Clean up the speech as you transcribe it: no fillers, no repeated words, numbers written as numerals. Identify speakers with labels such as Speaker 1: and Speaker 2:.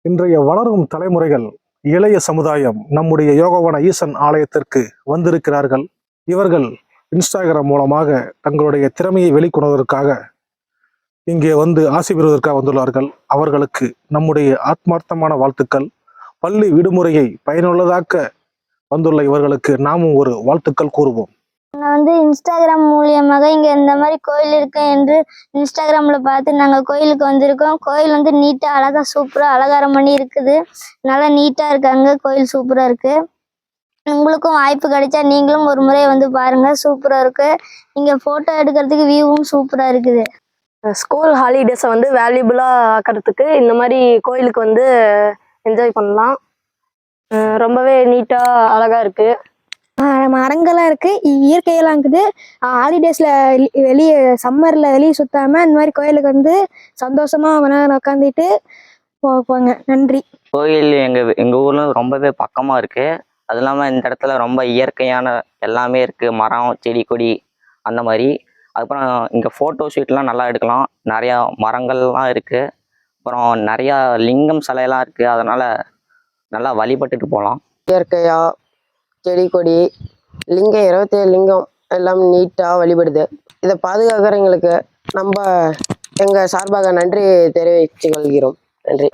Speaker 1: இன்றைய வளரும் தலைமுறைகள், இளைய சமுதாயம் நம்முடைய யோகவன ஈசன் ஆலயத்திற்கு வந்திருக்கிறார்கள். இவர்கள் இன்ஸ்டாகிராம் மூலமாக தங்களுடைய திறமையை வெளிக்கொணர்வதற்காக இங்கே வந்து ஆசி பெறுவதற்காக வந்துள்ளார்கள். அவர்களுக்கு நம்முடைய ஆத்மார்த்தமான வாழ்த்துக்கள். பள்ளி விடுமுறையை பயனுள்ளதாக்க வந்துள்ள இவர்களுக்கு நாமும் ஒரு வாழ்த்துக்கள் கூறுவோம்.
Speaker 2: நாங்கள் வந்து இன்ஸ்டாகிராம் மூலியமாக இங்கே இந்த மாதிரி கோயில் இருக்கு என்று இன்ஸ்டாகிராமில் பார்த்து நாங்கள் கோயிலுக்கு வந்திருக்கோம். கோயில் வந்து நீட்டாக அழகாக சூப்பராக அலங்காரம் பண்ணி இருக்குது. நல்லா நீட்டாக இருக்காங்க. கோயில் சூப்பராக இருக்குது. உங்களுக்கும் வாய்ப்பு கிடைச்சா நீங்களும் ஒரு முறை வந்து பாருங்கள். சூப்பராக இருக்குது. இங்கே ஃபோட்டோ எடுக்கிறதுக்கு வியூவும் சூப்பராக இருக்குது.
Speaker 3: ஸ்கூல் ஹாலிடேஸை வந்து வேல்யூபுளாக ஆக்கிறதுக்கு இந்த மாதிரி கோயிலுக்கு வந்து என்ஜாய் பண்ணலாம். ரொம்பவே நீட்டாக அழகாக இருக்குது.
Speaker 4: மரங்கள்லாம் இருக்குது, இயற்கையெல்லாம் இருக்குது. ஹாலிடேஸில் வெளியே சம்மரில் வெளியே சுற்றாமல் இந்த மாதிரி கோயிலுக்கு வந்து சந்தோஷமாக கொஞ்ச நேரம் உட்காந்துட்டு போங்க. நன்றி.
Speaker 5: கோயில் எங்கள் ஊரில் ரொம்பவே பக்கமாக இருக்குது. அது இல்லாமல் இந்த இடத்துல ரொம்ப இயற்கையான எல்லாமே இருக்குது. மரம், செடி, கொடி அந்த மாதிரி. அதுக்கப்புறம் இங்கே ஃபோட்டோ ஷூட்லாம் நல்லா எடுக்கலாம். நிறையா மரங்கள்லாம் இருக்குது. அப்புறம் நிறையா லிங்கம் சிலையெல்லாம் இருக்குது. அதனால் நல்லா வழிபட்டுட்டு போகலாம்.
Speaker 6: இயற்கையாக செடி கொடி லிங்கம் 27 லிங்கம் எல்லாம் நீட்டாக வழிபடுது. இதை பாதுகாக்கிறவங்களுக்கு நம்ம எங்கள் சார்பாக நன்றி தெரிவித்துக் கொள்கிறோம். நன்றி.